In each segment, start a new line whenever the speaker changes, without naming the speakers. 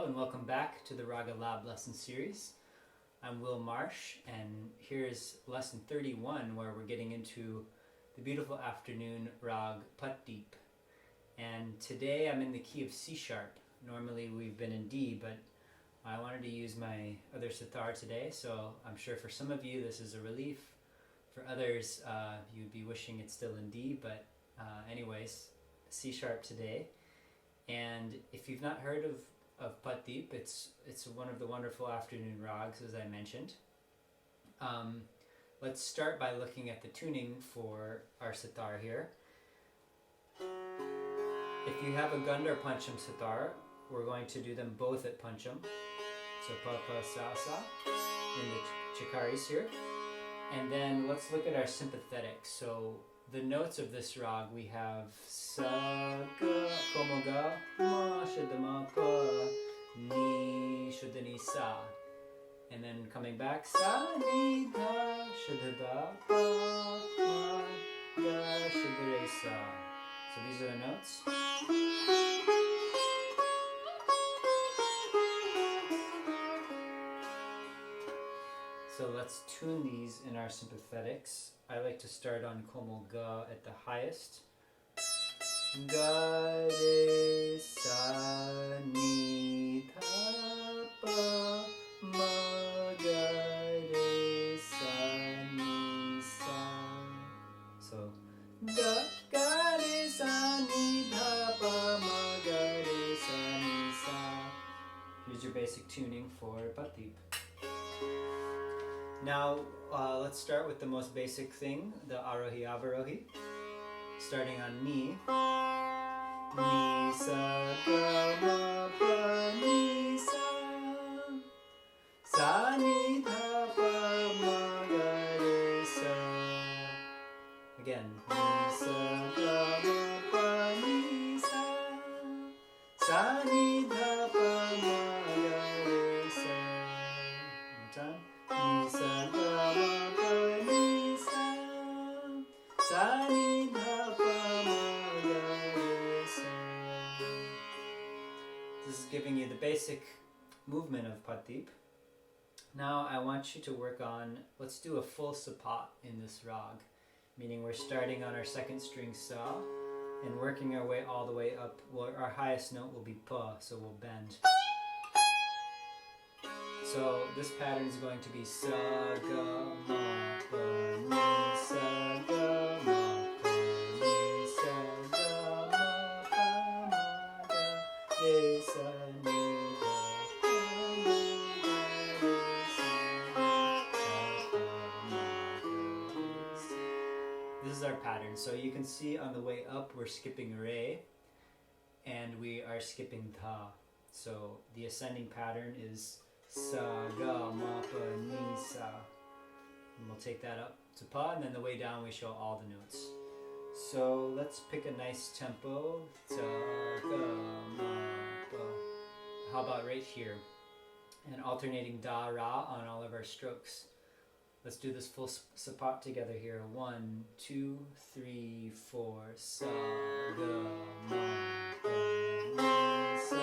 Hello and welcome back to the Raga Lab lesson series. I'm Will Marsh and here's lesson 31 where we're getting into the beautiful afternoon Rag Patdip. And today I'm in the key of C sharp. Normally we've been in D, but I wanted to use my other sitar today, so I'm sure for some of you this is a relief. For others you'd be wishing it's still in D, but anyways, C sharp today. And if you've not heard of Patdeep, it's one of the wonderful afternoon rags, as I mentioned. Let's start by looking at the tuning for our sitar here. If you have a Ganda or Pancham sitar, we're going to do them both at Pancham. So pa pa sa sa in the chikaris here. And then let's look at our sympathetics. So the notes of this rag, we have sa, ga, como ga, ma, shuddha ma, pa, ni, shuddha ni, sa. And then coming back, sa, ni, da, shuddha da, pa, ma, ga, shuddha re, sa. So these are the notes. So let's tune these in our sympathetics. I like to start on como ga at the highest. Ga re sa ni tha pa ma ga re sa ni sa. So ga re sa ni tha pa ma ga re sa ni sa. Here's your basic tuning for Patdeep. Now, let's start with the most basic thing, the araohi, avarohi. Starting on ni. Ni, sa, ga, ma, pa, ni, sa. Sa, ni, tha, pa, ma, ga, re, sa. Again. Ni, sa, ga, ma, pa, ni, sa. Sa, ni, tha, pa, ma, ga, re, sa. One more time. Ni, sa, ga, ma, pa, ni, sa. Sa, ni, tha, pa, ma, ga, re, sa. This is giving you the basic movement of Patdeep. Now I want you to work on, let's do a full sapat in this rag. Meaning we're starting on our second string sa and working our way all the way up. Well, our highest note will be pa, so we'll bend. So this pattern is going to be sa, ga, ma, pa, ni, sa, ga, ma, pa, ni, sa, ga, ma, pa, ma, ga, re, sa, ni, ga, pa, ma, ga, re, sa, ga, pa, ma, ga, re, sa. This is our pattern. So you can see on the way up we're skipping re and we are skipping tha. So the ascending pattern is sa, ga, ma, pa, ni, sa. And we'll take that up to pa, and then the way down we show all the notes. So let's pick a nice tempo. Sa, ga, ma, pa. How about right here? And alternating da, ra on all of our strokes. Let's do this full sapat together here. 1, 2, 3, 4. Sa, ga, ma, pa, ni, sa.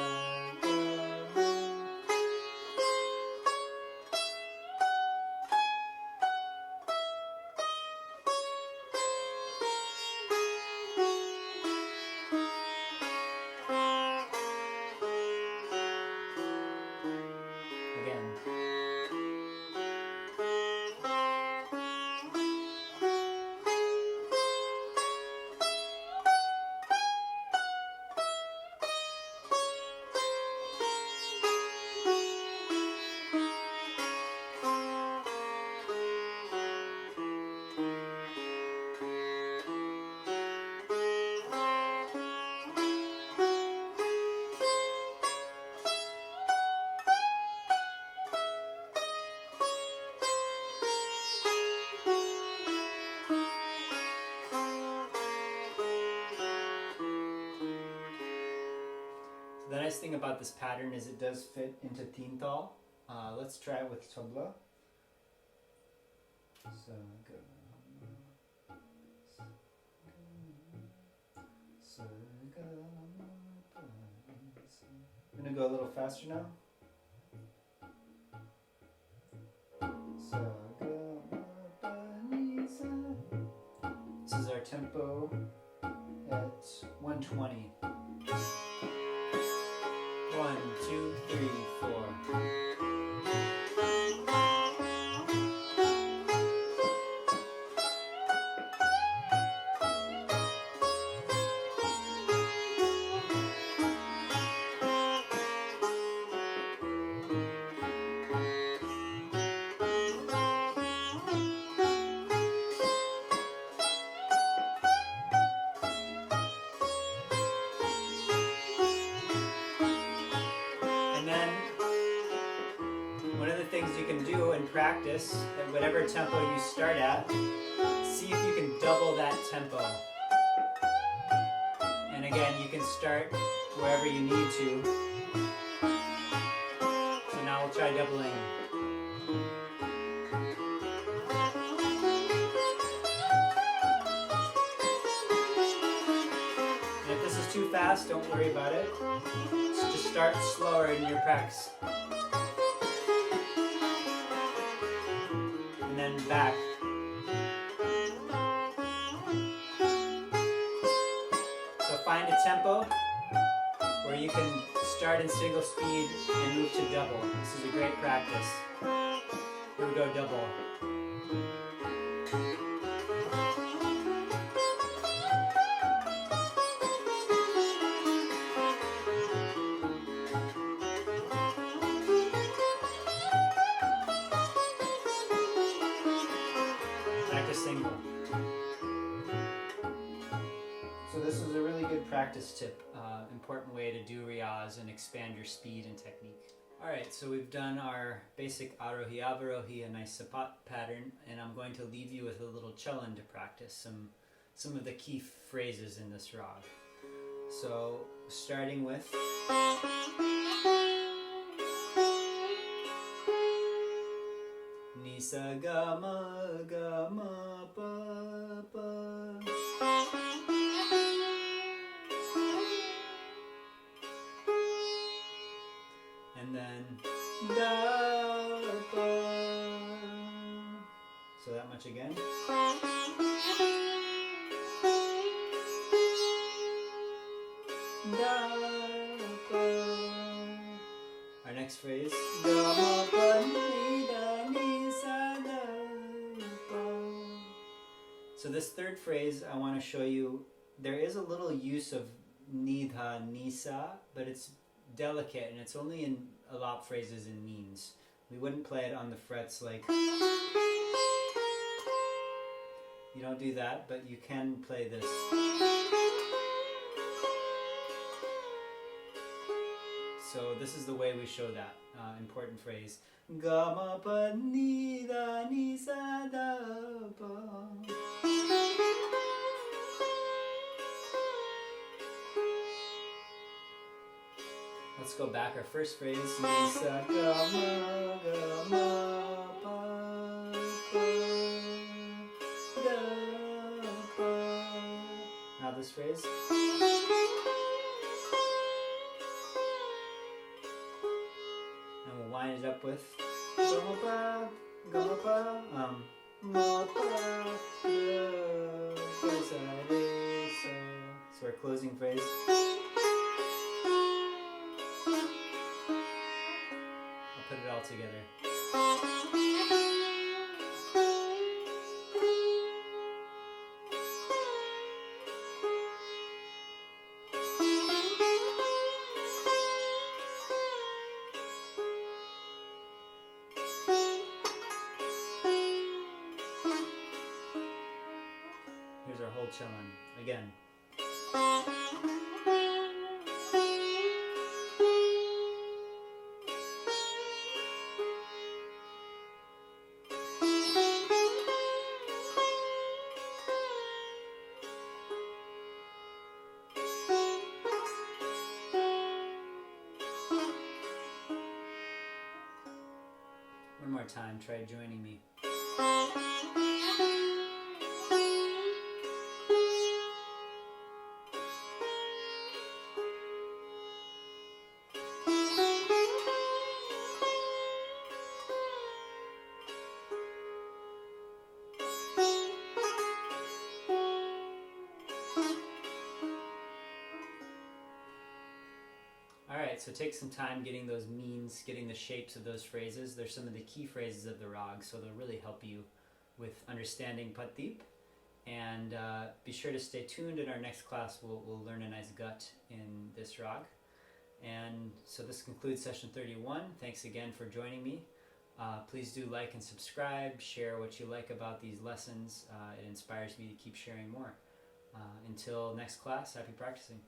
The nice thing about this pattern is it does fit into teen tal. Let's try it with tabla. So, go. I'm gonna go a little faster now. This is our tempo at 120. 1, 2, 3, 4. You can do in practice at whatever tempo you start at, see if you can double that tempo. And again, you can start wherever you need to. So now we'll try doubling. And if this is too fast, don't worry about it. Just start slower in your practice. And then back. So find a tempo where you can start in single speed and move to double. This is a great practice. Here we go, double. Single. So this is a really good practice tip, important way to do riyaz and expand your speed and technique. Alright, so we've done our basic araohi, avarohi, a nice sapat pattern, and I'm going to leave you with a little chalan to practice some of the key phrases in this rag. So starting with Ni sa ga ma pa pa. And then da pa. So that much again. Da pa. Our next phrase. Da ma pa ni da ni sa da pa. So this third phrase I want to show you, there is a little use of nidha, nisa, but it's delicate and it's only in alap phrases and means. We wouldn't play it on the frets like, you don't do that, but you can play this. So this is the way we show that important phrase. Ga ma pa ni da ni sa da pa. Let's go back. Our first phrase. Ni sa ga ma pa pa da pa. Now this phrase. And we'll wind it up with ga ma pa, ma pa, da pa sa re sa. So our closing phrase. Put it all together. Here's our whole chalan again. One more time, try joining me. right, so take some time getting those means, getting the shapes of those phrases. They're some of the key phrases of the rag, so they'll really help you with understanding Patdeep. And be sure to stay tuned. In our next class, we'll learn a nice gut in this rag. And so this concludes session 31. Thanks again for joining me. Please do like and subscribe, share what you like about these lessons. It inspires me to keep sharing more. Until next class, happy practicing.